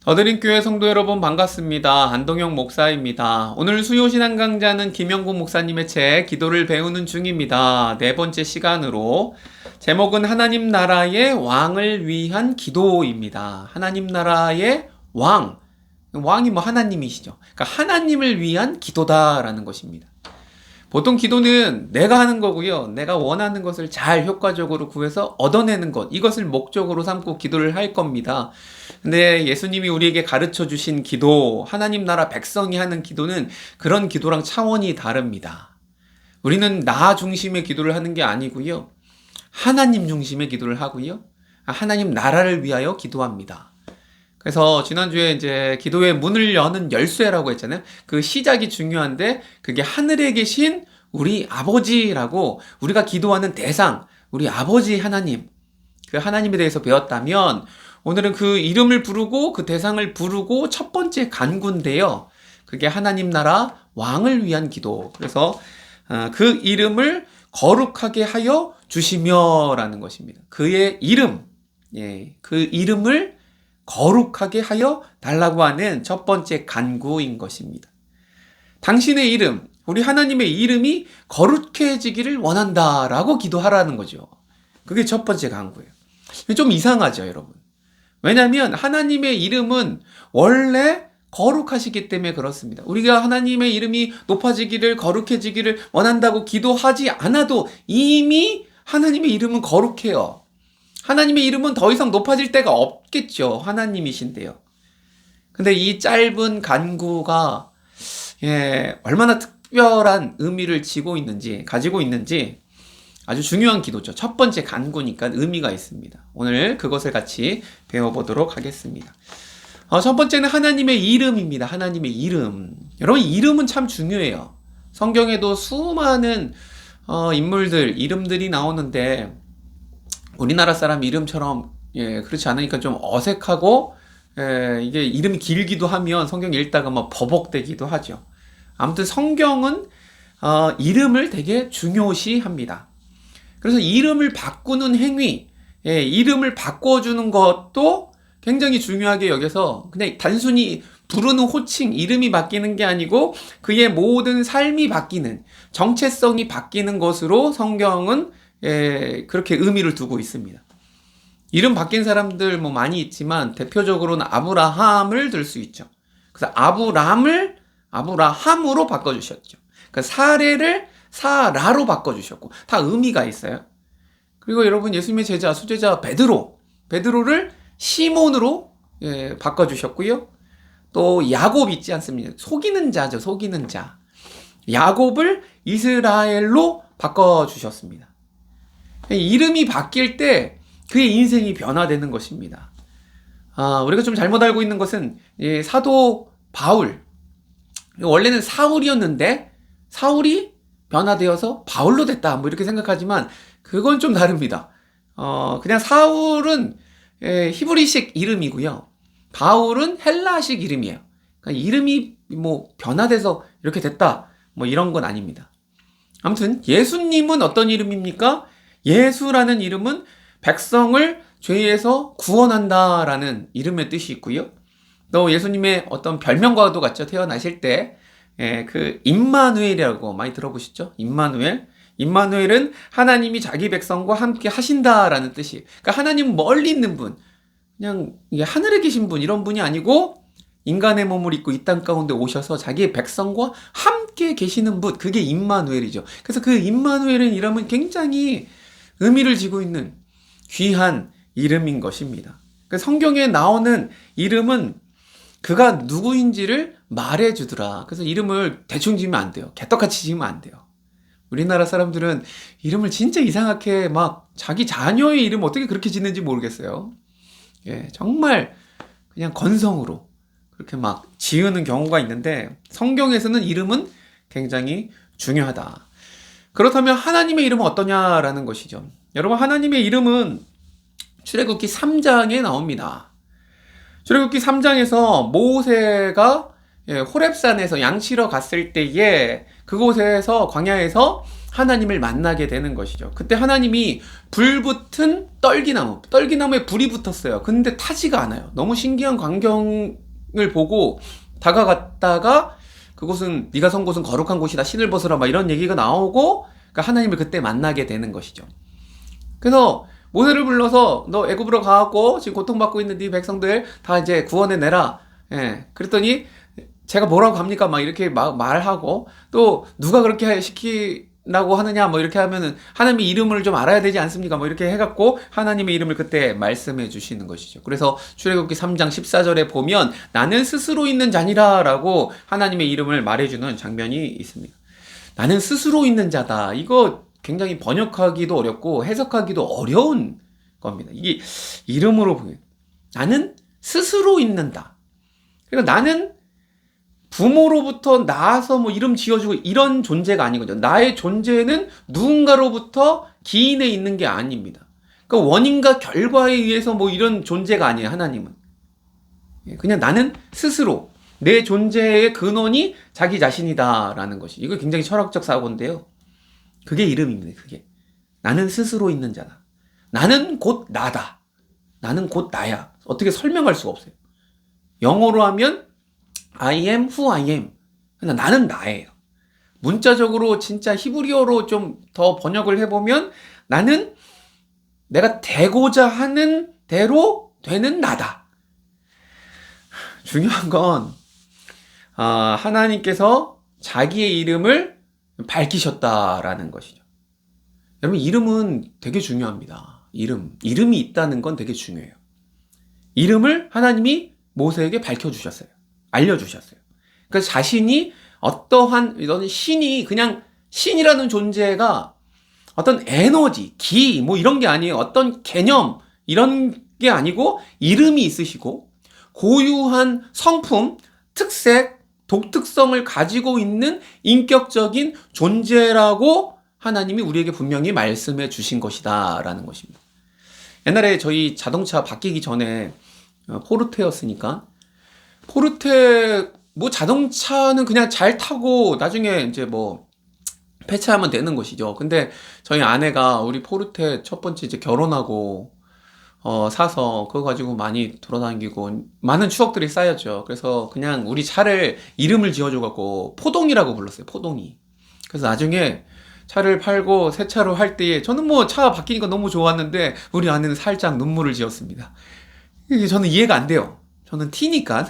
더드림교회 성도 여러분 반갑습니다. 안동영 목사입니다. 오늘 수요신앙 강좌는 김영구 목사님의 책 기도를 배우는 중입니다. 네 번째 시간으로 제목은 하나님 나라의 왕을 위한 기도입니다. 하나님 나라의 왕이 하나님이시죠. 그러니까 하나님을 위한 기도다라는 것입니다. 보통 기도는 내가 하는 거고요. 내가 원하는 것을 잘 효과적으로 구해서 얻어내는 것, 이것을 목적으로 삼고 기도를 할 겁니다. 근데 예수님이 우리에게 가르쳐 주신 기도, 하나님 나라 백성이 하는 기도는 그런 기도랑 차원이 다릅니다. 우리는 나 중심의 기도를 하는 게 아니고요. 하나님 중심의 기도를 하고요. 하나님 나라를 위하여 기도합니다. 그래서 지난주에 이제 기도의 문을 여는 열쇠라고 했잖아요. 그 시작이 중요한데 그게 하늘에 계신 우리 아버지라고, 우리가 기도하는 대상, 우리 아버지 하나님, 그 하나님에 대해서 배웠다면 오늘은 그 이름을 부르고 그 대상을 부르고 첫 번째 간구인데요. 그게 하나님 나라 왕을 위한 기도. 그래서 그 이름을 거룩하게 하여 주시며라는 것입니다. 그의 이름, 그 이름을 거룩하게 하여 달라고 하는 첫 번째 간구인 것입니다. 당신의 이름, 우리 하나님의 이름이 거룩해지기를 원한다라고 기도하라는 거죠. 그게 첫 번째 간구예요. 좀 이상하죠, 여러분. 왜냐하면 하나님의 이름은 원래 거룩하시기 때문에 그렇습니다. 우리가 하나님의 이름이 높아지기를, 거룩해지기를 원한다고 기도하지 않아도 이미 하나님의 이름은 거룩해요. 하나님의 이름은 더 이상 높아질 데가 없겠죠. 하나님이신데요. 근데 이 짧은 간구가 얼마나 특별한 의미를 가지고 있는지 아주 중요한 기도죠. 첫 번째 간구니까 의미가 있습니다. 오늘 그것을 같이 배워보도록 하겠습니다. 첫 번째는 하나님의 이름입니다. 하나님의 이름. 여러분, 이름은 참 중요해요. 성경에도 수많은 이름들이 나오는데 우리나라 사람 이름처럼 그렇지 않으니까 좀 어색하고 이게 이름이 길기도 하면 성경 읽다가 막 버벅대기도 하죠. 아무튼 성경은 이름을 되게 중요시합니다. 그래서 이름을 바꾸는 행위, 이름을 바꿔주는 것도 굉장히 중요하게 여겨서 그냥 단순히 부르는 호칭, 이름이 바뀌는 게 아니고 그의 모든 삶이 바뀌는, 정체성이 바뀌는 것으로 성경은 그렇게 의미를 두고 있습니다. 이름 바뀐 사람들 많이 있지만 대표적으로는 아브라함을 들 수 있죠. 그래서 아브라함으로 바꿔주셨죠. 그러니까 사레를 사라로 바꿔주셨고 다 의미가 있어요. 그리고 여러분, 예수님의 제자, 수제자 베드로를 시몬으로 바꿔주셨고요. 또 야곱 있지 않습니까? 속이는 자죠. 속이는 자. 야곱을 이스라엘로 바꿔주셨습니다. 이름이 바뀔 때 그의 인생이 변화되는 것입니다. 우리가 좀 잘못 알고 있는 것은 사도 바울, 원래는 사울이었는데 사울이 변화되어서 바울로 됐다 이렇게 생각하지만 그건 좀 다릅니다. 그냥 사울은 히브리식 이름이고요. 바울은 헬라식 이름이에요. 그러니까 이름이 변화돼서 이렇게 됐다 이런 건 아닙니다. 아무튼 예수님은 어떤 이름입니까? 예수라는 이름은 백성을 죄에서 구원한다라는 이름의 뜻이 있고요. 또 예수님의 어떤 별명과도 같죠. 태어나실 때 그 임마누엘이라고 많이 들어보시죠? 임마누엘은 하나님이 자기 백성과 함께 하신다라는 뜻이에요. 그러니까 하나님은 멀리 있는 분, 그냥 하늘에 계신 분, 이런 분이 아니고 인간의 몸을 입고 이 땅 가운데 오셔서 자기의 백성과 함께 계시는 분, 그게 임마누엘이죠. 그래서 그 임마누엘은 이름은 굉장히 의미를 지고 있는 귀한 이름인 것입니다. 성경에 나오는 이름은 그가 누구인지를 말해주더라. 그래서 이름을 대충 지으면 안 돼요. 개떡같이 지으면 안 돼요. 우리나라 사람들은 이름을 진짜 이상하게 자기 자녀의 이름 어떻게 그렇게 짓는지 모르겠어요. 정말 그냥 건성으로 그렇게 지으는 경우가 있는데 성경에서는 이름은 굉장히 중요하다. 그렇다면 하나님의 이름은 어떠냐라는 것이죠. 여러분, 하나님의 이름은 출애굽기 3장에 나옵니다. 출애굽기 3장에서 모세가 호렙산에서 양치러 갔을 때에 그곳에서 광야에서 하나님을 만나게 되는 것이죠. 그때 하나님이 불붙은 떨기나무에 불이 붙었어요. 근데 타지가 않아요. 너무 신기한 광경을 보고 다가갔다가 그곳은 네가 선 곳은 거룩한 곳이다. 신을 벗으라 막 이런 얘기가 나오고 그러니까 하나님을 그때 만나게 되는 것이죠. 그래서 모세를 불러서 너 애굽으로 가갖고 지금 고통받고 있는 네 백성들 다 이제 구원해 내라. 예. 그랬더니 제가 뭐라고 합니까? 막 이렇게 말하고 또 누가 그렇게 시키라고 하느냐 뭐 이렇게 하면은 하나님의 이름을 좀 알아야 되지 않습니까? 뭐 이렇게 해갖고 하나님의 이름을 그때 말씀해 주시는 것이죠. 그래서 출애굽기 3장 14절에 보면 나는 스스로 있는 자니라 라고 하나님의 이름을 말해주는 장면이 있습니다. 나는 스스로 있는 자다. 이거 굉장히 번역하기도 어렵고 해석하기도 어려운 겁니다. 이게 이름으로 보면 나는 스스로 있는다. 그러니까 나는 부모로부터 낳아서 뭐 이름 지어주고 이런 존재가 아니거든요. 나의 존재는 누군가로부터 기인해 있는 게 아닙니다. 그러니까 원인과 결과에 의해서 뭐 이런 존재가 아니에요. 하나님은 그냥 나는 스스로 내 존재의 근원이 자기 자신이다라는 것이 이거 굉장히 철학적 사고인데요. 그게 이름입니다. 그게 나는 스스로 있는 자다. 나는 곧 나다. 나는 곧 나야. 어떻게 설명할 수가 없어요. 영어로 하면 I am who I am. 나는 나예요. 문자적으로 진짜 히브리어로 좀 더 번역을 해보면 나는 내가 되고자 하는 대로 되는 나다. 중요한 건 하나님께서 자기의 이름을 밝히셨다라는 것이죠. 여러분 이름은 되게 중요합니다. 이름이 있다는 건 되게 중요해요. 이름을 하나님이 모세에게 밝혀주셨어요. 알려주셨어요. 그래서 자신이 어떠한 이런 신이 그냥 신이라는 존재가 어떤 에너지, 기 뭐 이런 게 아니에요. 어떤 개념 이런 게 아니고 이름이 있으시고 고유한 성품, 특색, 독특성을 가지고 있는 인격적인 존재라고 하나님이 우리에게 분명히 말씀해 주신 것이다 라는 것입니다. 옛날에 저희 자동차 바뀌기 전에 포르테였으니까 포르테 뭐 자동차는 그냥 잘 타고 나중에 이제 뭐 폐차하면 되는 것이죠. 근데 저희 아내가 우리 포르테 첫 번째 이제 결혼하고 사서 그거 가지고 많이 돌아다니고 많은 추억들이 쌓였죠. 그래서 그냥 우리 차를 이름을 지어줘갖고 포동이라고 불렀어요. 포동이. 그래서 나중에 차를 팔고 새 차로 할 때에 저는 뭐 차 바뀌니까 너무 좋았는데 우리 아내는 살짝 눈물을 지었습니다. 이게 저는 이해가 안 돼요. 저는 T니까.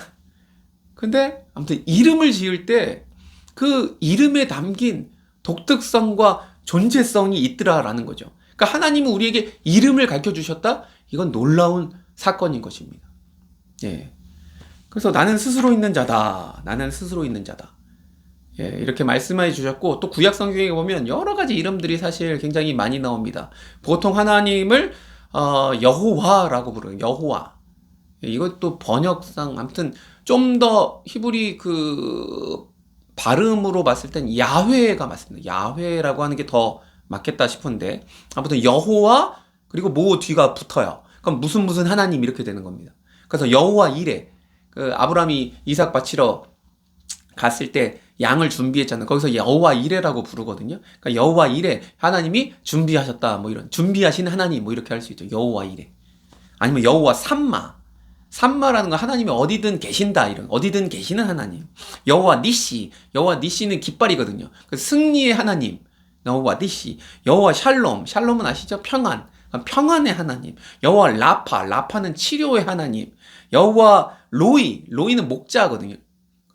근데 아무튼 이름을 지을 때 그 이름에 담긴 독특성과 존재성이 있더라라는 거죠. 그러니까 하나님은 우리에게 이름을 가르쳐 주셨다? 이건 놀라운 사건인 것입니다. 예. 그래서 나는 스스로 있는 자다. 나는 스스로 있는 자다. 예, 이렇게 말씀해 주셨고 또 구약 성경에 보면 여러 가지 이름들이 사실 굉장히 많이 나옵니다. 보통 하나님을 여호와라고 부르는 여호와. 예, 이것도 번역상 아무튼 좀 더 히브리 그 발음으로 봤을 땐 야훼가 맞습니다. 야훼라고 하는 게 더 맞겠다 싶은데 아무튼 여호와 그리고 뭐 뒤가 붙어요. 그럼 무슨 하나님 이렇게 되는 겁니다. 그래서 여호와 이레 그 아브라함이 이삭 바치러 갔을 때 양을 준비했잖아요. 거기서 여호와 이레라고 부르거든요. 그러니까 여호와 이레 하나님이 준비하셨다 뭐 이런 준비하신 하나님 뭐 이렇게 할 수 있죠. 여호와 이레 아니면 여호와 삼마라는 건 하나님이 어디든 계신다 이런 어디든 계시는 하나님. 여호와 니시는 깃발이거든요. 그 승리의 하나님 여호와 니시. 여호와 샬롬은 아시죠? 평안의 하나님. 여호와 라파는 치료의 하나님. 여호와 로이는 목자거든요.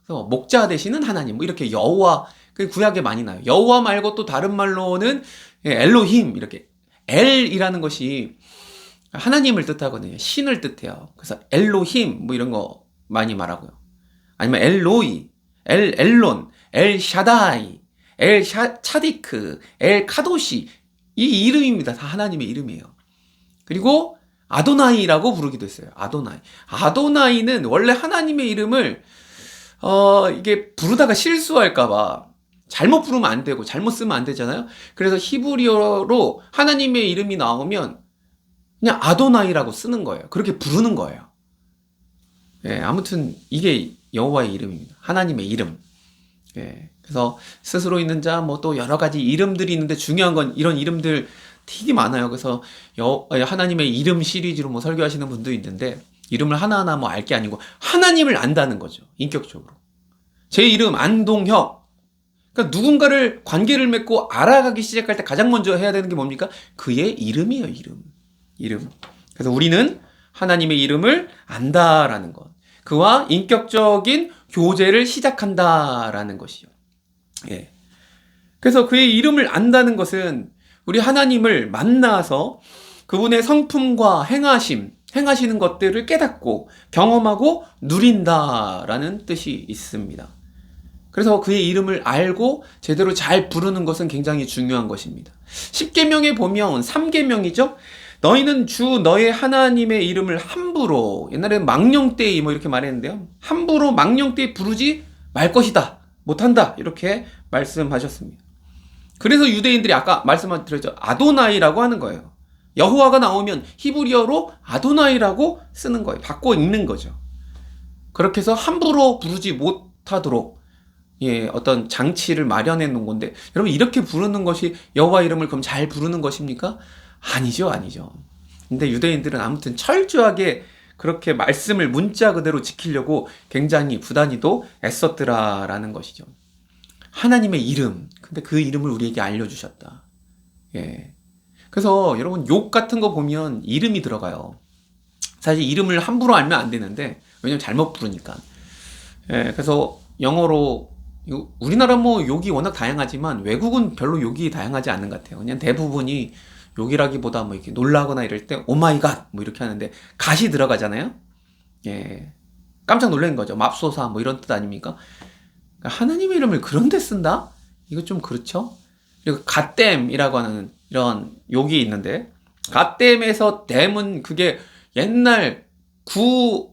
그래서 목자 되시는 하나님. 뭐 이렇게 여호와 그 구약에 많이 나요. 여호와 말고 또 다른 말로는 엘로힘 이렇게 엘이라는 것이 하나님을 뜻하거든요. 신을 뜻해요. 그래서 엘로힘 뭐 이런 거 많이 말하고요. 아니면 엘로이, 엘론, 엘샤다이, 차디크, 카도시 이 이름입니다. 다 하나님의 이름이에요. 그리고 아도나이라고 부르기도 했어요. 아도나이는 원래 하나님의 이름을 이게 부르다가 실수할까봐 잘못 부르면 안 되고 잘못 쓰면 안 되잖아요. 그래서 히브리어로 하나님의 이름이 나오면 그냥 아도나이라고 쓰는 거예요. 그렇게 부르는 거예요. 예, 아무튼 이게 여호와의 이름입니다. 하나님의 이름. 예. 그래서 스스로 있는 자, 뭐 또 여러 가지 이름들이 있는데 중요한 건 이런 이름들 되게 많아요. 그래서 하나님의 이름 시리즈로 뭐 설교하시는 분도 있는데 이름을 하나하나 뭐 알 게 아니고 하나님을 안다는 거죠. 인격적으로. 제 이름 안동혁. 그러니까 누군가를 관계를 맺고 알아가기 시작할 때 가장 먼저 해야 되는 게 뭡니까? 그의 이름이에요, 이름. 이름. 그래서 우리는 하나님의 이름을 안다라는 것. 그와 인격적인 교제를 시작한다라는 것이요. 예. 그래서 그의 이름을 안다는 것은 우리 하나님을 만나서 그분의 성품과 행하시는 것들을 깨닫고 경험하고 누린다라는 뜻이 있습니다. 그래서 그의 이름을 알고 제대로 잘 부르는 것은 굉장히 중요한 것입니다. 10계명에 보면 3계명이죠. 너희는 주 너의 하나님의 이름을 함부로, 옛날에는 망령되이 뭐 이렇게 말했는데요. 함부로 망령되이 부르지 말 것이다. 못한다. 이렇게 말씀하셨습니다. 그래서 유대인들이 아까 말씀드렸죠. 아도나이라고 하는 거예요. 여호와가 나오면 히브리어로 아도나이라고 쓰는 거예요. 바꿔 읽는 거죠. 그렇게 해서 함부로 부르지 못하도록 어떤 장치를 마련해 놓은 건데, 여러분 이렇게 부르는 것이 여호와 이름을 그럼 잘 부르는 것입니까? 아니죠. 근데 유대인들은 아무튼 철저하게 그렇게 말씀을 문자 그대로 지키려고 굉장히 부단히도 애썼더라라는 것이죠. 하나님의 이름, 근데 그 이름을 우리에게 알려주셨다. 예. 그래서 여러분 욕 같은 거 보면 이름이 들어가요. 사실 이름을 함부로 알면 안 되는데, 왜냐면 잘못 부르니까. 예. 그래서 영어로 우리나라 뭐 욕이 워낙 다양하지만 외국은 별로 욕이 다양하지 않는 것 같아요. 그냥 대부분이 욕이라기보다 뭐 이렇게 놀라거나 이럴 때 오마이갓 뭐 이렇게 하는데 갓이 들어가잖아요. 예. 깜짝 놀란 거죠. 맙소사 뭐 이런 뜻 아닙니까? 그러니까 하나님의 이름을 그런 데 쓴다? 이거 좀 그렇죠? 그리고 갓댐이라고 하는 이런 욕이 있는데, 갓댐에서 댐은 그게 옛날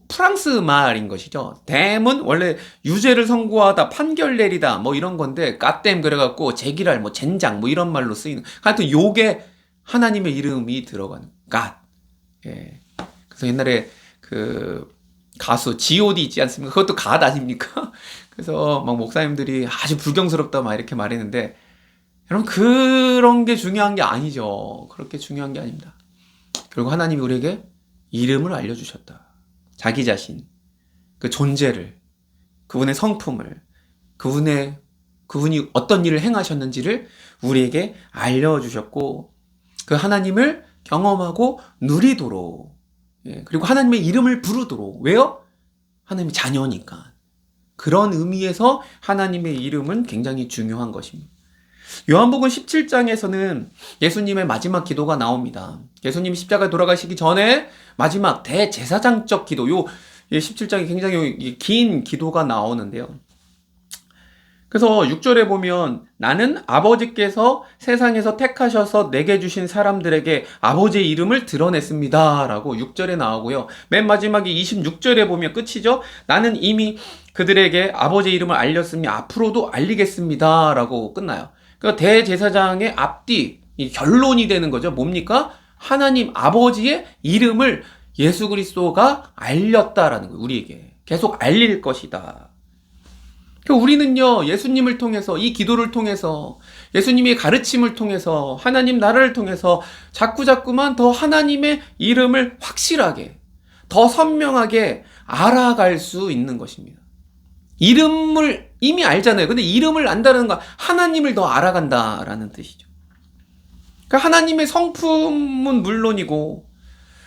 프랑스 말인 것이죠. 댐은 원래 유죄를 선고하다, 판결 내리다 뭐 이런 건데, 갓댐 그래갖고 제기랄 뭐 젠장 뭐 이런 말로 쓰이는, 하여튼 욕에 하나님의 이름이 들어가는 갓. 예. 그래서 옛날에 그 가수 G.O.D 있지 않습니까? 그것도 갓 아닙니까? 그래서 막 목사님들이 아주 불경스럽다 막 이렇게 말했는데, 여러분 그런 게 중요한 게 아니죠. 그렇게 중요한 게 아닙니다. 결국 하나님이 우리에게 이름을 알려주셨다. 자기 자신, 그 존재를, 그분의 성품을, 그분이 어떤 일을 행하셨는지를 우리에게 알려주셨고, 그 하나님을 경험하고 누리도록, 그리고 하나님의 이름을 부르도록. 왜요? 하나님의 자녀니까. 그런 의미에서 하나님의 이름은 굉장히 중요한 것입니다. 요한복음 17장에서는 예수님의 마지막 기도가 나옵니다. 예수님이 십자가에 돌아가시기 전에 마지막 대제사장적 기도, 요 17장이 굉장히 긴 기도가 나오는데요. 그래서 6절에 보면 나는 아버지께서 세상에서 택하셔서 내게 주신 사람들에게 아버지의 이름을 드러냈습니다. 라고 6절에 나오고요. 맨 마지막에 26절에 보면 끝이죠. 나는 이미 그들에게 아버지의 이름을 알렸으니 앞으로도 알리겠습니다. 라고 끝나요. 그러니까 대제사장의 앞뒤, 이 결론이 되는 거죠. 뭡니까? 하나님 아버지의 이름을 예수 그리스도가 알렸다라는 거예요. 우리에게. 계속 알릴 것이다. 우리는요, 예수님을 통해서, 이 기도를 통해서, 예수님의 가르침을 통해서, 하나님 나라를 통해서 자꾸만 더 하나님의 이름을 확실하게, 더 선명하게 알아갈 수 있는 것입니다. 이름을 이미 알잖아요. 근데 이름을 안다는 건 하나님을 더 알아간다라는 뜻이죠. 그러니까 하나님의 성품은 물론이고,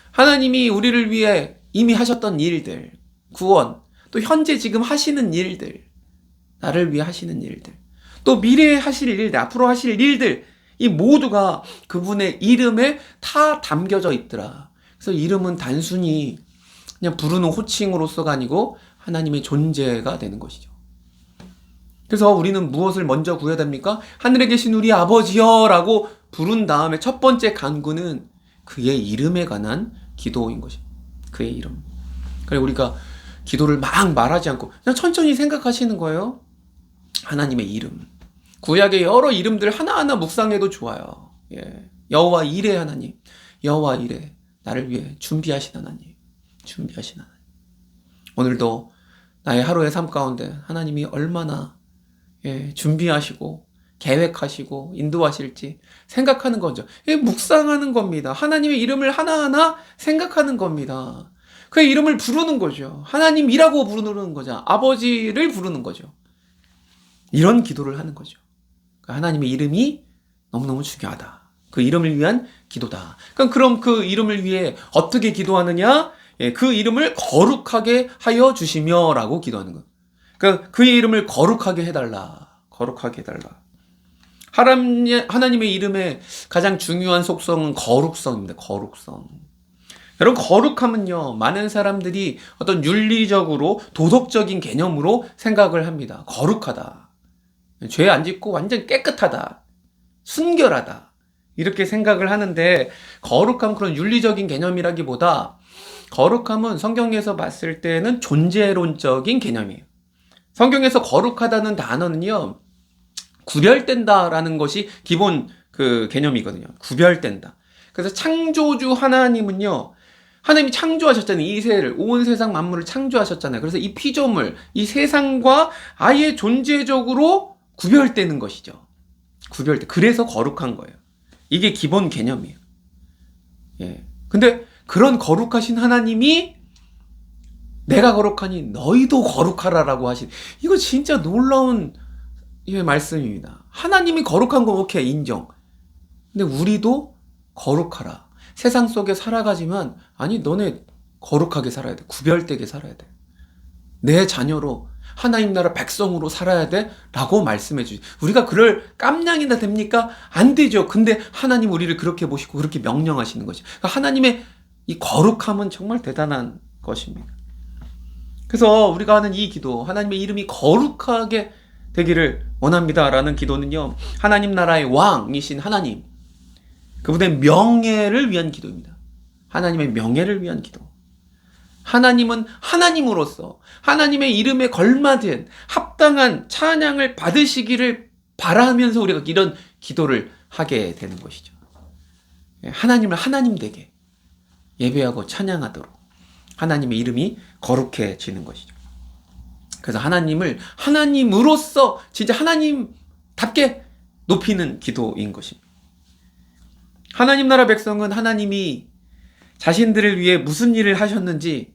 하나님이 우리를 위해 이미 하셨던 일들, 구원, 또 현재 지금 하시는 일들, 나를 위해 하시는 일들, 또 미래에 하실 일들, 앞으로 하실 일들, 이 모두가 그분의 이름에 다 담겨져 있더라. 그래서 이름은 단순히 그냥 부르는 호칭으로서가 아니고 하나님의 존재가 되는 것이죠. 그래서 우리는 무엇을 먼저 구해야 됩니까? 하늘에 계신 우리 아버지여 라고 부른 다음에 첫 번째 간구는 그의 이름에 관한 기도인 것입니다. 그의 이름. 그래서 우리가 기도를 막 말하지 않고 그냥 천천히 생각하시는 거예요. 하나님의 이름. 구약의 여러 이름들 하나하나 묵상해도 좋아요. 여호와 이레 하나님, 여호와 이레, 나를 위해 준비하신 하나님, 오늘도 나의 하루의 삶 가운데 하나님이 얼마나 준비하시고 계획하시고 인도하실지 생각하는 거죠. 묵상하는 겁니다. 하나님의 이름을 하나하나 생각하는 겁니다. 그의 이름을 부르는 거죠. 하나님이라고 부르는 거죠. 아버지를 부르는 거죠. 이런 기도를 하는 거죠. 하나님의 이름이 너무너무 중요하다. 그 이름을 위한 기도다. 그럼 그 이름을 위해 어떻게 기도하느냐? 그 이름을 거룩하게 하여 주시며 라고 기도하는 거예요. 그러니까 그의 이름을 거룩하게 해달라. 거룩하게 해달라. 하나님의 이름의 가장 중요한 속성은 거룩성입니다. 거룩성. 여러분, 거룩함은요, 많은 사람들이 어떤 윤리적으로 도덕적인 개념으로 생각을 합니다. 거룩하다. 죄 안 짓고 완전 깨끗하다. 순결하다. 이렇게 생각을 하는데, 거룩함 그런 윤리적인 개념이라기보다 거룩함은 성경에서 봤을 때는 존재론적인 개념이에요. 성경에서 거룩하다는 단어는요, 구별된다라는 것이 기본 그 개념이거든요. 구별된다. 그래서 창조주 하나님은요, 하나님이 창조하셨잖아요. 이 세를, 온 세상 만물을 창조하셨잖아요. 그래서 이 피조물, 이 세상과 아예 존재적으로 구별되는 것이죠. 구별돼. 그래서 거룩한 거예요. 이게 기본 개념이에요. 근데 그런 거룩하신 하나님이 내가 거룩하니 너희도 거룩하라라고 하신, 이거 진짜 놀라운 말씀입니다. 하나님이 거룩한 건 오케이, 인정. 근데 우리도 거룩하라. 세상 속에 살아가지만, 아니, 너네 거룩하게 살아야 돼. 구별되게 살아야 돼. 내 자녀로, 하나님 나라 백성으로 살아야 돼. 라고 말씀해 주시. 우리가 그럴 깜냥이나 됩니까? 안 되죠. 근데 하나님 우리를 그렇게 보시고 그렇게 명령하시는 거죠. 그러니까 하나님의 이 거룩함은 정말 대단한 것입니다. 그래서 우리가 하는 이 기도, 하나님의 이름이 거룩하게 되기를 원합니다 라는 기도는요, 하나님 나라의 왕이신 하나님, 그분의 명예를 위한 기도입니다. 하나님의 명예를 위한 기도. 하나님은 하나님으로서 하나님의 이름에 걸맞은 합당한 찬양을 받으시기를 바라면서 우리가 이런 기도를 하게 되는 것이죠. 하나님을 하나님 되게 예배하고 찬양하도록 하나님의 이름이 거룩해지는 것이죠. 그래서 하나님을 하나님으로서 진짜 하나님답게 높이는 기도인 것입니다. 하나님 나라 백성은 하나님이 자신들을 위해 무슨 일을 하셨는지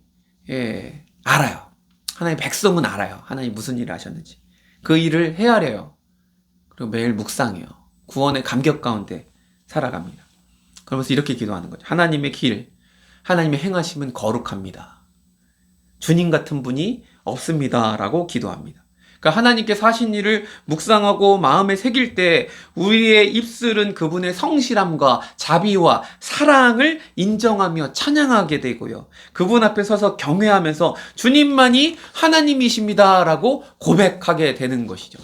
알아요. 하나님 백성은 알아요. 하나님 무슨 일을 하셨는지. 그 일을 헤아려요. 그리고 매일 묵상해요. 구원의 감격 가운데 살아갑니다. 그러면서 이렇게 기도하는 거죠. 하나님의 길, 하나님의 행하심은 거룩합니다. 주님 같은 분이 없습니다. 라고 기도합니다. 그러니까 하나님께서 하신 일을 묵상하고 마음에 새길 때 우리의 입술은 그분의 성실함과 자비와 사랑을 인정하며 찬양하게 되고요. 그분 앞에 서서 경외하면서 주님만이 하나님이십니다. 라고 고백하게 되는 것이죠.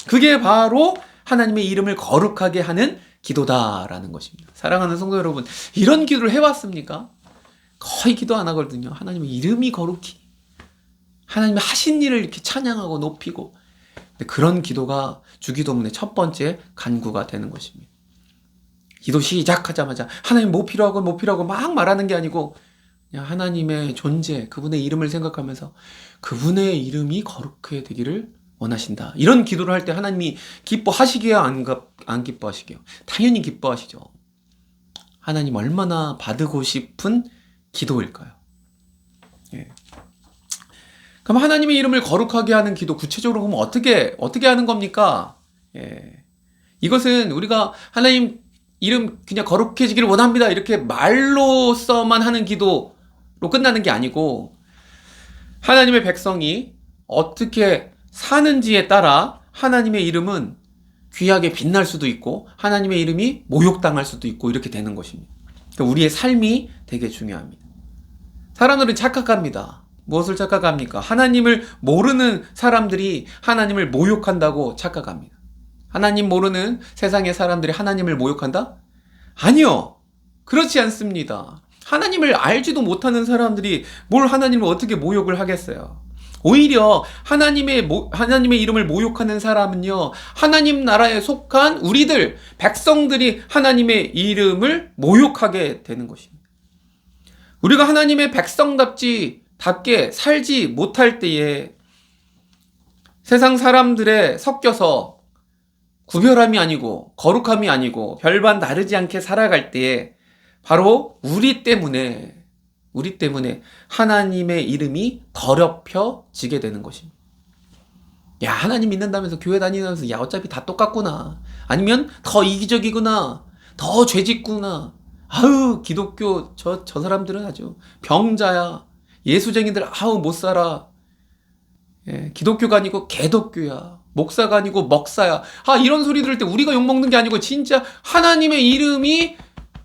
그게 바로 하나님의 이름을 거룩하게 하는 기도다라는 것입니다. 사랑하는 성도 여러분, 이런 기도를 해왔습니까? 거의 기도 안 하거든요. 하나님의 이름이 거룩히, 하나님의 하신 일을 이렇게 찬양하고 높이고, 그런 기도가 주기도문의 첫 번째 간구가 되는 것입니다. 기도 시작하자마자 하나님 뭐 필요하고 뭐 필요하고 막 말하는 게 아니고, 그냥 하나님의 존재, 그분의 이름을 생각하면서 그분의 이름이 거룩해 되기를 원하신다. 이런 기도를 할 때 하나님이 기뻐하시게요? 안 기뻐하시게요? 당연히 기뻐하시죠. 하나님 얼마나 받고 싶은 기도일까요? 그럼 하나님의 이름을 거룩하게 하는 기도, 구체적으로 보면 어떻게 하는 겁니까? 이것은 우리가 하나님 이름 그냥 거룩해지기를 원합니다, 이렇게 말로서만 하는 기도로 끝나는 게 아니고, 하나님의 백성이 어떻게 사는지에 따라 하나님의 이름은 귀하게 빛날 수도 있고 하나님의 이름이 모욕당할 수도 있고 이렇게 되는 것입니다. 그러니까 우리의 삶이 되게 중요합니다. 사람들은 착각합니다. 무엇을 착각합니까? 하나님을 모르는 사람들이 하나님을 모욕한다고 착각합니다. 하나님 모르는 세상의 사람들이 하나님을 모욕한다? 아니요. 그렇지 않습니다. 하나님을 알지도 못하는 사람들이 뭘 하나님을 어떻게 모욕을 하겠어요? 오히려 하나님의 이름을 모욕하는 사람은요, 하나님 나라에 속한 우리들, 백성들이 하나님의 이름을 모욕하게 되는 것입니다. 우리가 하나님의 백성답게 살지 못할 때에 세상 사람들에 섞여서 구별함이 아니고 거룩함이 아니고 별반 다르지 않게 살아갈 때에 바로 우리 때문에 하나님의 이름이 더럽혀지게 되는 것입니다. 야, 하나님 믿는다면서 교회 다니면서 야, 어차피 다 똑같구나. 아니면 더 이기적이구나. 더 죄짓구나. 아유, 기독교 저 사람들은 아주 병자야. 예수쟁이들 아우 못 살아. 예, 기독교가 아니고 개독교야. 목사가 아니고 먹사야. 아, 이런 소리 들을 때 우리가 욕먹는 게 아니고 진짜 하나님의 이름이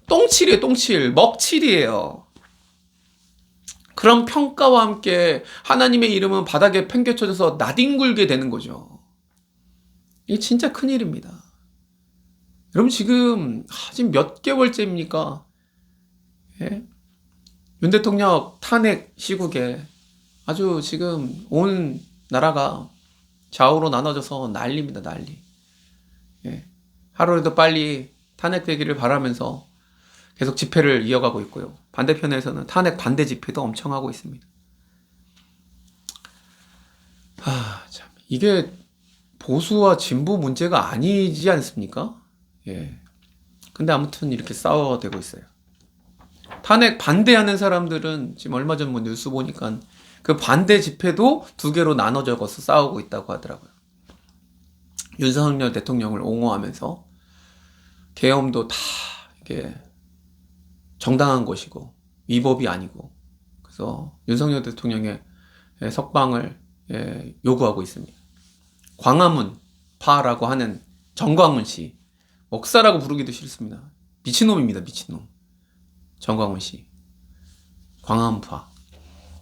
똥칠이에요. 똥칠. 먹칠이에요. 그런 평가와 함께 하나님의 이름은 바닥에 팽개쳐져서 나뒹굴게 되는 거죠. 이게 진짜 큰일입니다. 여러분 지금 몇 개월째입니까? 예? 윤 대통령 탄핵 시국에 아주 지금 온 나라가 좌우로 나눠져서 난리입니다. 난리. 예. 하루라도 빨리 탄핵되기를 바라면서 계속 집회를 이어가고 있고요. 반대편에서는 탄핵 반대 집회도 엄청 하고 있습니다. 참, 이게 보수와 진보 문제가 아니지 않습니까? 예. 근데 아무튼 이렇게 싸워대고 있어요. 탄핵 반대하는 사람들은 지금 얼마 전 뭐 뉴스 보니까 그 반대 집회도 두 개로 나눠져서 싸우고 있다고 하더라고요. 윤석열 대통령을 옹호하면서 계엄도 다 이게 정당한 것이고 위법이 아니고, 그래서 윤석열 대통령의 석방을 요구하고 있습니다. 광화문파라고 하는 정광훈 씨, 목사라고 부르기도 싫습니다. 미친놈입니다. 미친놈. 정광훈 씨, 광화문파,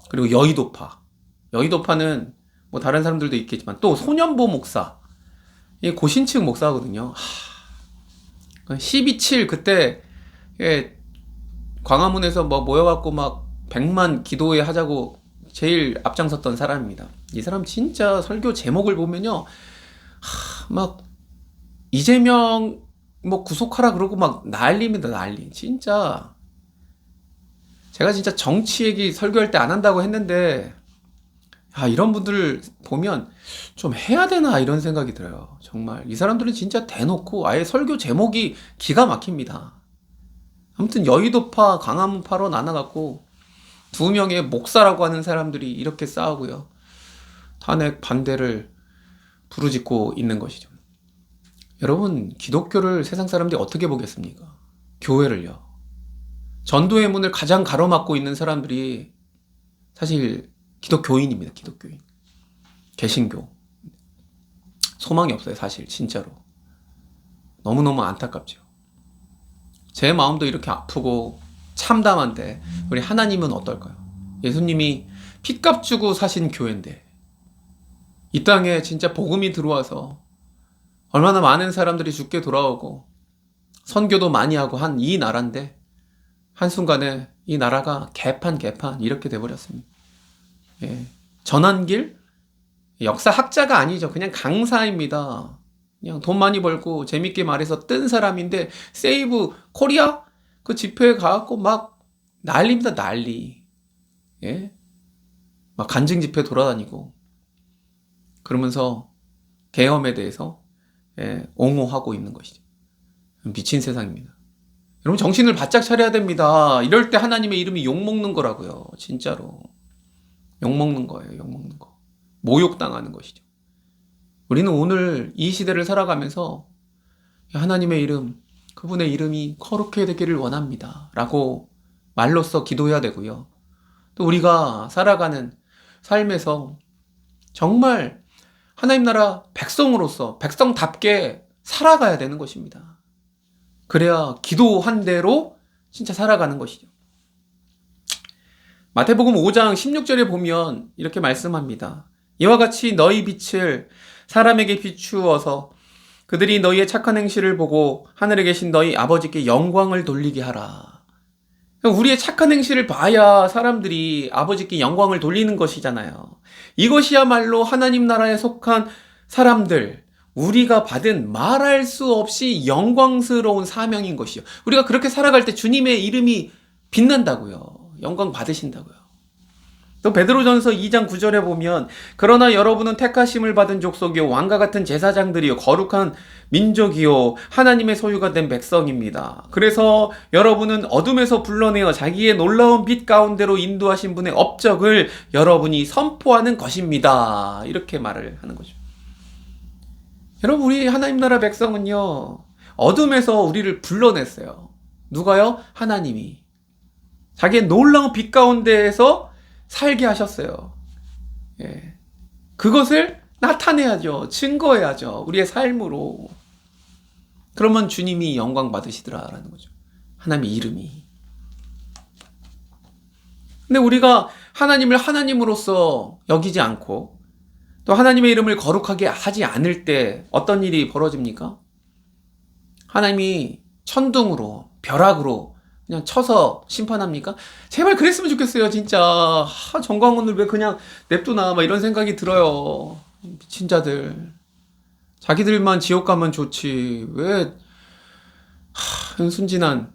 그리고 여의도파. 여의도파는 뭐 다른 사람들도 있겠지만 또 소년보 목사, 이 고신층 목사거든요. 12.7 그때 광화문에서 뭐 모여갖고 막 100만 기도회 하자고 제일 앞장섰던 사람입니다. 이 사람 진짜 설교 제목을 보면요, 막 이재명 뭐 구속하라 그러고 막 난리입니다. 난리. 진짜 제가 진짜 정치 얘기 설교할 때 안 한다고 했는데, 이런 분들을 보면 좀 해야 되나 이런 생각이 들어요. 정말 이 사람들은 진짜 대놓고 아예 설교 제목이 기가 막힙니다. 아무튼 여의도파, 광화문파로 나눠갖고 두 명의 목사라고 하는 사람들이 이렇게 싸우고요. 탄핵 반대를 부르짖고 있는 것이죠. 여러분, 기독교를 세상 사람들이 어떻게 보겠습니까? 교회를요. 전도의 문을 가장 가로막고 있는 사람들이 사실 기독교인입니다. 기독교인. 개신교. 소망이 없어요. 사실 진짜로. 너무너무 안타깝죠. 제 마음도 이렇게 아프고 참담한데 우리 하나님은 어떨까요? 예수님이 핏값 주고 사신 교회인데, 이 땅에 진짜 복음이 들어와서 얼마나 많은 사람들이 죽게 돌아오고 선교도 많이 하고 한 이 나라인데, 한순간에 이 나라가 개판 이렇게 돼버렸습니다. 예. 전환길? 역사학자가 아니죠. 그냥 강사입니다. 그냥 돈 많이 벌고 재밌게 말해서 뜬 사람인데, 세이브 코리아 그 집회에 가갖고 막 난리입니다. 난리. 예? 막 간증 집회 돌아다니고 그러면서 계엄에 대해서 옹호하고 있는 것이죠. 미친 세상입니다. 여러분, 정신을 바짝 차려야 됩니다. 이럴 때 하나님의 이름이 욕먹는 거라고요. 진짜로. 욕먹는 거예요. 욕먹는 거. 모욕당하는 것이죠. 우리는 오늘 이 시대를 살아가면서 하나님의 이름, 그분의 이름이 거룩해 되기를 원합니다. 라고 말로써 기도해야 되고요. 또 우리가 살아가는 삶에서 정말 하나님 나라 백성으로서 백성답게 살아가야 되는 것입니다. 그래야 기도한 대로 진짜 살아가는 것이죠. 마태복음 5장 16절에 보면 이렇게 말씀합니다. 이와 같이 너희 빛을 사람에게 비추어서 그들이 너희의 착한 행실을 보고 하늘에 계신 너희 아버지께 영광을 돌리게 하라. 우리의 착한 행실을 봐야 사람들이 아버지께 영광을 돌리는 것이잖아요. 이것이야말로 하나님 나라에 속한 사람들, 우리가 받은 말할 수 없이 영광스러운 사명인 것이요. 우리가 그렇게 살아갈 때 주님의 이름이 빛난다고요. 영광 받으신다고요. 또 베드로전서 2장 9절에 보면 그러나 여러분은 택하심을 받은 족속이요 왕과 같은 제사장들이요 거룩한 민족이요 하나님의 소유가 된 백성입니다. 그래서 여러분은 어둠에서 불러내어 자기의 놀라운 빛 가운데로 인도하신 분의 업적을 여러분이 선포하는 것입니다. 이렇게 말을 하는 거죠. 여러분, 우리 하나님 나라 백성은요, 어둠에서 우리를 불러냈어요. 누가요? 하나님이. 자기의 놀라운 빛 가운데에서 살게 하셨어요. 예. 그것을 나타내야죠. 증거해야죠. 우리의 삶으로. 그러면 주님이 영광 받으시더라라는 거죠. 하나님의 이름이. 근데 우리가 하나님을 하나님으로서 여기지 않고 또 하나님의 이름을 거룩하게 하지 않을 때 어떤 일이 벌어집니까? 하나님이 천둥으로, 벼락으로 그냥 쳐서 심판합니까? 제발 그랬으면 좋겠어요, 진짜. 정광훈을 왜 그냥 냅두나, 막 이런 생각이 들어요. 미친 자들. 자기들만 지옥 가면 좋지. 왜, 순진한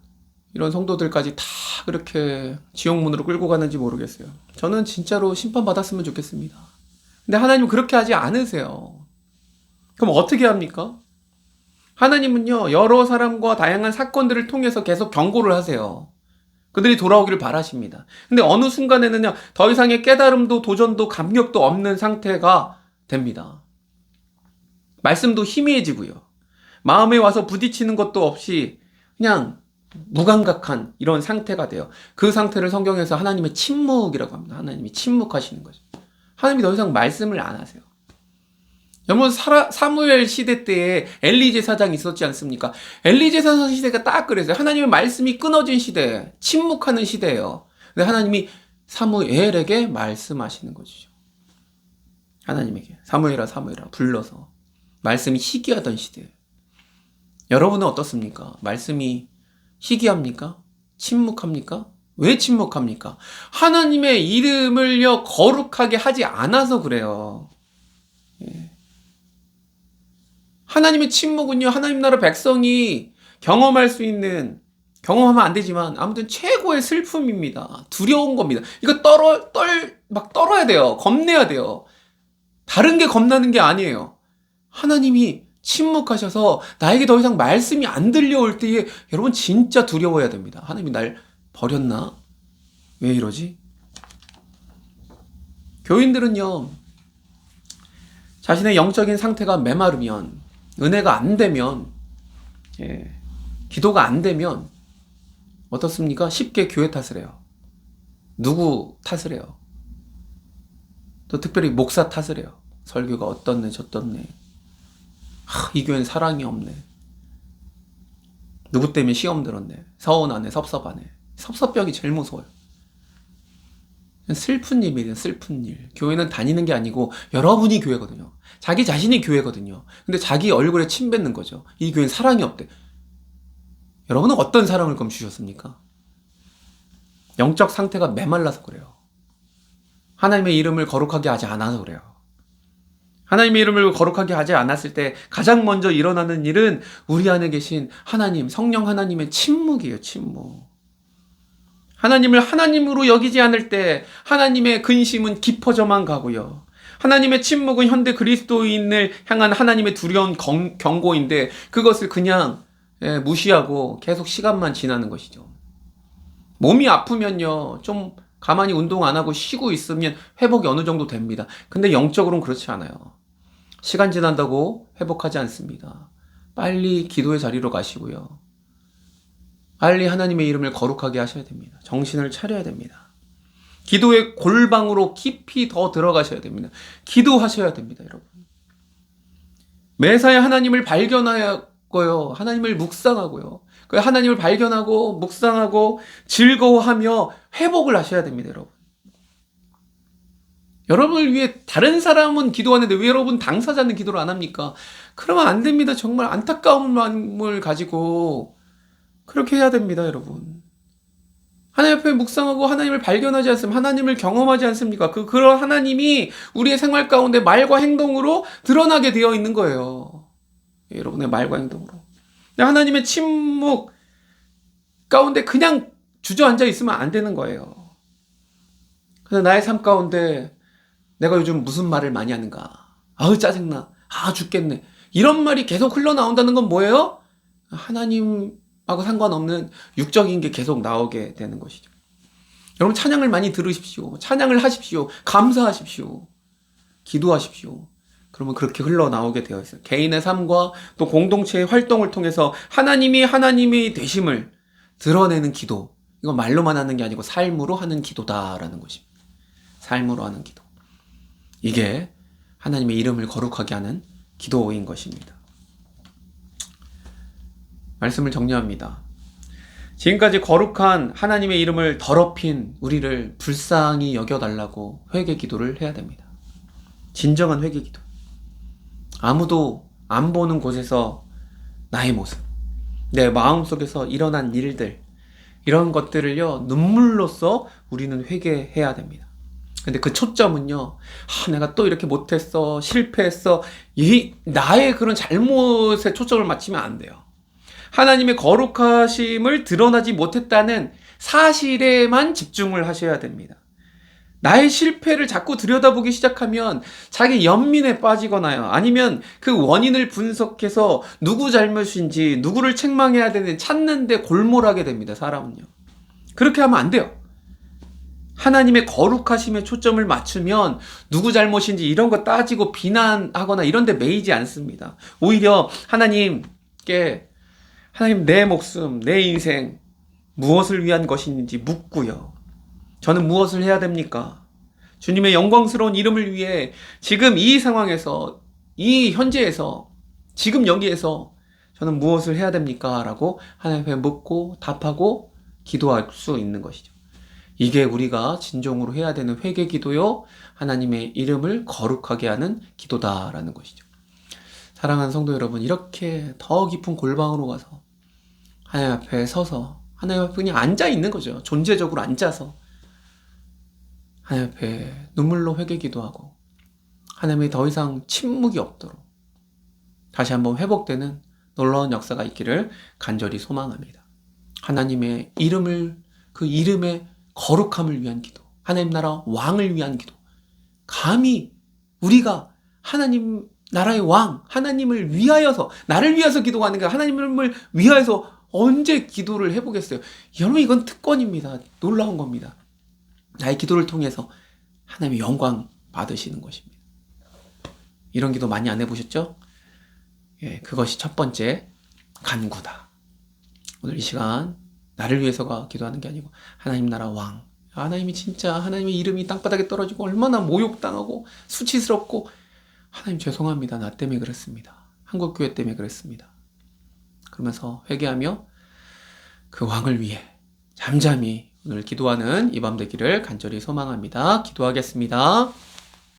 이런 성도들까지 다 그렇게 지옥문으로 끌고 가는지 모르겠어요. 저는 진짜로 심판받았으면 좋겠습니다. 근데 하나님은 그렇게 하지 않으세요. 그럼 어떻게 합니까? 하나님은요, 여러 사람과 다양한 사건들을 통해서 계속 경고를 하세요. 그들이 돌아오기를 바라십니다. 근데 어느 순간에는요, 더 이상의 깨달음도 도전도 감격도 없는 상태가 됩니다. 말씀도 희미해지고요. 마음에 와서 부딪히는 것도 없이 그냥 무감각한 이런 상태가 돼요. 그 상태를 성경에서 하나님의 침묵이라고 합니다. 하나님이 침묵하시는 거죠. 하나님이 더 이상 말씀을 안 하세요. 여러분, 사무엘 시대 때에 엘리 제사장이 있었지 않습니까? 엘리 제사장 시대가 딱 그랬어요. 하나님의 말씀이 끊어진 시대, 침묵하는 시대예요. 근데 하나님이 사무엘에게 말씀하시는 거죠. 하나님에게 사무엘아 불러서 말씀이 희귀하던 시대. 여러분은 어떻습니까? 말씀이 희귀합니까? 침묵합니까? 왜 침묵합니까? 하나님의 이름을요 거룩하게 하지 않아서 그래요. 예. 하나님의 침묵은요, 하나님 나라 백성이 경험할 수 있는, 경험하면 안 되지만, 아무튼 최고의 슬픔입니다. 두려운 겁니다. 이거 막 떨어야 돼요. 겁내야 돼요. 다른 게 겁나는 게 아니에요. 하나님이 침묵하셔서 나에게 더 이상 말씀이 안 들려올 때에 여러분 진짜 두려워야 됩니다. 하나님이 날 버렸나? 왜 이러지? 교인들은요, 자신의 영적인 상태가 메마르면, 은혜가 안 되면, 기도가 안 되면 어떻습니까? 쉽게 교회 탓을 해요. 누구 탓을 해요? 또 특별히 목사 탓을 해요. 설교가 어떻네 저떻네. 이 교회는 사랑이 없네. 누구 때문에 시험 들었네. 서운하네, 섭섭하네. 섭섭병이 제일 무서워요. 슬픈 일이에요, 슬픈 일. 교회는 다니는 게 아니고 여러분이 교회거든요. 자기 자신이 교회거든요. 근데 자기 얼굴에 침 뱉는 거죠. 이 교회는 사랑이 없대. 여러분은 어떤 사랑을 그럼 주셨습니까? 영적 상태가 메말라서 그래요. 하나님의 이름을 거룩하게 하지 않아서 그래요. 하나님의 이름을 거룩하게 하지 않았을 때 가장 먼저 일어나는 일은 우리 안에 계신 하나님, 성령 하나님의 침묵이에요, 침묵. 하나님을 하나님으로 여기지 않을 때 하나님의 근심은 깊어져만 가고요. 하나님의 침묵은 현대 그리스도인을 향한 하나님의 두려운 경고인데 그것을 그냥 무시하고 계속 시간만 지나는 것이죠. 몸이 아프면요, 좀 가만히 운동 안 하고 쉬고 있으면 회복이 어느 정도 됩니다. 근데 영적으로는 그렇지 않아요. 시간 지난다고 회복하지 않습니다. 빨리 기도의 자리로 가시고요. 빨리 하나님의 이름을 거룩하게 하셔야 됩니다. 정신을 차려야 됩니다. 기도의 골방으로 깊이 더 들어가셔야 됩니다. 기도하셔야 됩니다, 여러분. 매사에 하나님을 발견하고요. 하나님을 묵상하고요. 그 하나님을 발견하고 묵상하고 즐거워하며 회복을 하셔야 됩니다, 여러분. 여러분을 위해 다른 사람은 기도하는데 왜 여러분 당사자는 기도를 안 합니까? 그러면 안 됩니다. 정말 안타까운 마음을 가지고 그렇게 해야 됩니다, 여러분. 하나님 앞에 묵상하고 하나님을 발견하지 않습니까? 하나님을 경험하지 않습니까? 그런 하나님이 우리의 생활 가운데 말과 행동으로 드러나게 되어 있는 거예요. 여러분의 말과 행동으로. 하나님의 침묵 가운데 그냥 주저앉아 있으면 안 되는 거예요. 근데 나의 삶 가운데 내가 요즘 무슨 말을 많이 하는가? 아우, 짜증나. 아, 죽겠네. 이런 말이 계속 흘러나온다는 건 뭐예요? 하나님하고 상관없는 육적인 게 계속 나오게 되는 것이죠. 여러분, 찬양을 많이 들으십시오. 찬양을 하십시오. 감사하십시오. 기도하십시오. 그러면 그렇게 흘러나오게 되어 있어요. 개인의 삶과 또 공동체의 활동을 통해서 하나님이 되심을 드러내는 기도. 이건 말로만 하는 게 아니고 삶으로 하는 기도다라는 것입니다. 삶으로 하는 기도. 이게 하나님의 이름을 거룩하게 하는 기도인 것입니다. 말씀을 정리합니다. 지금까지 거룩한 하나님의 이름을 더럽힌 우리를 불쌍히 여겨달라고 회개 기도를 해야 됩니다. 진정한 회개 기도. 아무도 안 보는 곳에서 나의 모습, 내 마음속에서 일어난 일들, 이런 것들을요, 눈물로써 우리는 회개해야 됩니다. 근데 그 초점은요, 내가 또 이렇게 못했어, 실패했어, 나의 그런 잘못에 초점을 맞추면 안 돼요. 하나님의 거룩하심을 드러나지 못했다는 사실에만 집중을 하셔야 됩니다. 나의 실패를 자꾸 들여다보기 시작하면 자기 연민에 빠지거나요, 아니면 그 원인을 분석해서 누구 잘못인지, 누구를 책망해야 되는지 찾는데 골몰하게 됩니다, 사람은요. 그렇게 하면 안 돼요. 하나님의 거룩하심에 초점을 맞추면 누구 잘못인지 이런 거 따지고 비난하거나 이런 데 매이지 않습니다. 오히려 하나님께 하나님, 내 목숨, 내 인생 무엇을 위한 것인지 묻고요. 저는 무엇을 해야 됩니까? 주님의 영광스러운 이름을 위해 지금 이 상황에서, 이 현재에서, 지금 여기에서 저는 무엇을 해야 됩니까? 라고 하나님께 묻고 답하고 기도할 수 있는 것이죠. 이게 우리가 진정으로 해야 되는 회개 기도요, 하나님의 이름을 거룩하게 하는 기도다라는 것이죠. 사랑하는 성도 여러분, 이렇게 더 깊은 골방으로 가서 하나님 앞에 서서 하나님 앞에 그냥 앉아 있는 거죠. 존재적으로 앉아서 하나님 앞에 눈물로 회개 기도하고 하나님이 더 이상 침묵이 없도록 다시 한번 회복되는 놀라운 역사가 있기를 간절히 소망합니다. 하나님의 이름을, 그 이름의 거룩함을 위한 기도, 하나님 나라 왕을 위한 기도. 감히 우리가 하나님 나라의 왕, 하나님을 위하여서, 나를 위해서 기도하는 게 하나님을 위하여서 언제 기도를 해보겠어요? 여러분, 이건 특권입니다. 놀라운 겁니다. 나의 기도를 통해서 하나님의 영광 받으시는 것입니다. 이런 기도 많이 안 해보셨죠? 예, 그것이 첫 번째 간구다. 오늘 이 시간 나를 위해서가 기도하는 게 아니고 하나님 나라 왕, 하나님이 진짜 하나님의 이름이 땅바닥에 떨어지고 얼마나 모욕당하고 수치스럽고, 하나님 죄송합니다. 나 때문에 그랬습니다. 한국교회 때문에 그랬습니다. 그러면서 회개하며 그 왕을 위해 잠잠히 오늘 기도하는 이 밤 되기를 간절히 소망합니다. 기도하겠습니다.